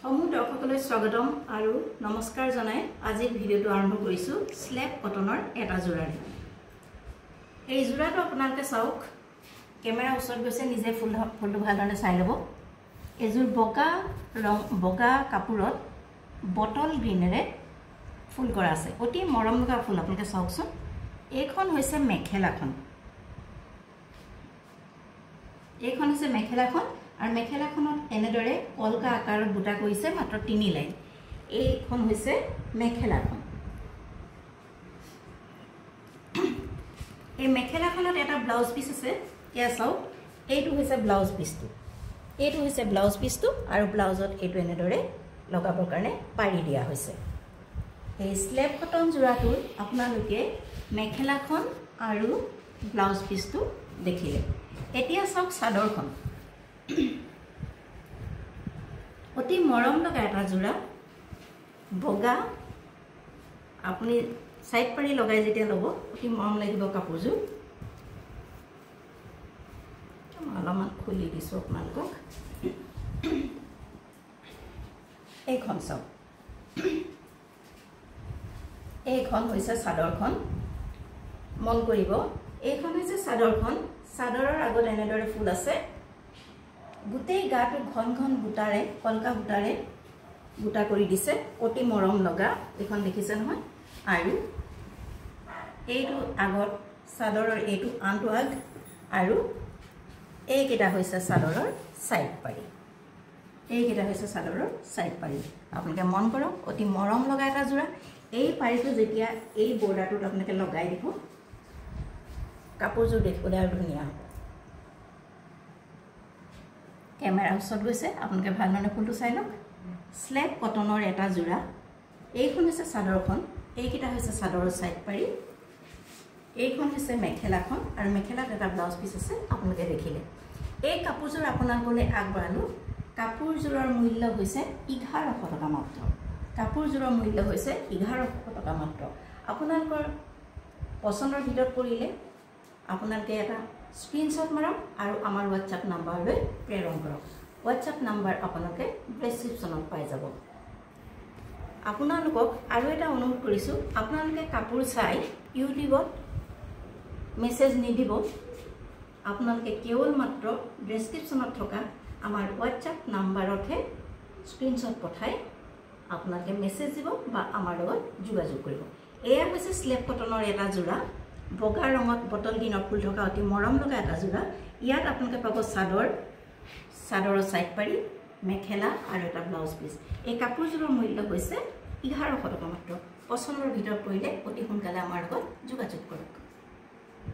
সমূহ দৰ্শকলৈ স্বাগতম আৰু নমস্কাৰ জনাই আজি ভিডিওটো আৰম্ভ কৰিছো স্লেপ কটনৰ এটা জোৰাৰে। এই জোৰাটো আপোনালোকে চাওক, কেমেৰা ওচৰত গৈছে, নিজে ফুলটো ভালদৰে চাই ল'ব। এজোৰ বগা কাপোৰত বটল গ্ৰীনেৰে ফুল কৰা আছে, অতি মৰম লগা ফুল। আপোনালোকে চাওকচোন, এইখন হৈছে মেখেলাখন। এইখন হৈছে মেখেলাখন আৰু মেখেলাখনত এনেদৰে কলকা আকাৰত বুটা কৰিছে, মাত্ৰ 3 লাইন। এইখন হৈছে মেখেলাখন। এই মেখেলাখনত এটা ব্লাউজ পিচ আছে, এয়া চাওক। এইটো হৈছে ব্লাউজ পিচটো, এইটো হৈছে ব্লাউজ পিচটো আৰু ব্লাউজত এইটো এনেদৰে লগাবৰ কাৰণে পাৰি দিয়া হৈছে। এই স্লেপ কটন জোৰাটোৰ আপোনালোকে মেখেলাখন আৰু ব্লাউজ পিচটো দেখিলে। এতিয়া চাওক চাদৰখন, অতি মৰম লগা এটা জোৰা, বগা। আপুনি সাইড পাৰি লগাই যেতিয়া ল'ব, অতি মৰম লাগিব কাপোৰযোৰ। অলপমান খুলি দিছোঁ আপোনালোকক। এইখন চাওক, এইখন হৈছে চাদৰখন। মন কৰিব, এইখন হৈছে চাদৰখন। চাদৰৰ আগত এনেদৰে ফুল আছে, গোটেই গাটো ঘন ঘন বুটাৰে, কলকা বুটাৰে বুটা কৰি দিছে, অতি মৰম লগা। এইখন দেখিছে নহয়। আৰু এইটো আগত চাদৰৰ এইটো আনটো আগ, আৰু এইকেইটা হৈছে চাদৰৰ সাইড পাৰি। এইকেইটা হৈছে চাদৰৰ সাইড পাৰি। আপোনালোকে মন কৰক, অতি মৰম লগা এটা জোৰা। এই পাৰিটো যেতিয়া এই বৰ্ডাৰটোত আপোনালোকে লগাই দিব, কাপোৰযোৰ দেখিবলৈ আৰু ধুনীয়া হ'ব। কেমেৰা ওচৰত গৈছে, আপোনালোকে ভালদৰে ফুলটো চাই লওক। স্লেপ কটনৰ এটা জোৰা। এইখন হৈছে চাদৰখন, এইকেইটা হৈছে চাদৰৰ সাইড পাৰি। এইখন হৈছে মেখেলাখন আৰু মেখেলাত এটা ব্লাউজ পিচ আছে, আপোনালোকে দেখিলে। এই কাপোৰযোৰ আপোনালোকলৈ আগবঢ়ালোঁ। কাপোৰযোৰৰ মূল্য হৈছে 1100 টকা মাত্ৰ। কাপোৰযোৰৰ মূল্য হৈছে 1100 টকা মাত্ৰ। আপোনালোকৰ পচন্দৰ ভিতৰত পৰিলে আপোনালোকে এটা স্ক্ৰীনশ্বট মাৰক আৰু আমাৰ হোৱাটছআপ নাম্বাৰলৈ প্ৰেৰণ কৰক। হোৱাটছআপ নাম্বাৰ আপোনালোকে ডেছক্ৰিপশ্যনত পাই যাব। আপোনালোকক আৰু এটা অনুৰোধ কৰিছোঁ, আপোনালোকে কাপোৰ চাই ইউটিউবত মেছেজ নিদিব। আপোনালোকে কেৱল মাত্ৰ ডেছক্ৰিপশ্যনত থকা আমাৰ হোৱাটছআপ নাম্বাৰতহে স্ক্ৰীনশ্বট পঠাই আপোনালোকে মেছেজ দিব বা আমাৰ লগত যোগাযোগ কৰিব। এয়া হৈছে স্লেপ কটনৰ এটা জোৰা, বগা ৰঙত বটল গ্ৰীণৰ ফুল থকা অতি মৰম লগা এটা জোৰা। ইয়াত আপোনালোকে পাব চাদৰৰ সাইড পাৰি, মেখেলা আৰু এটা ব্লাউজ পিচ। এই কাপোৰযোৰৰ মূল্য হৈছে 1100 টকা মাত্ৰ। পচন্দৰ ভিতৰত পৰিলে অতি সোনকালে আমাৰ লগত যোগাযোগ কৰক।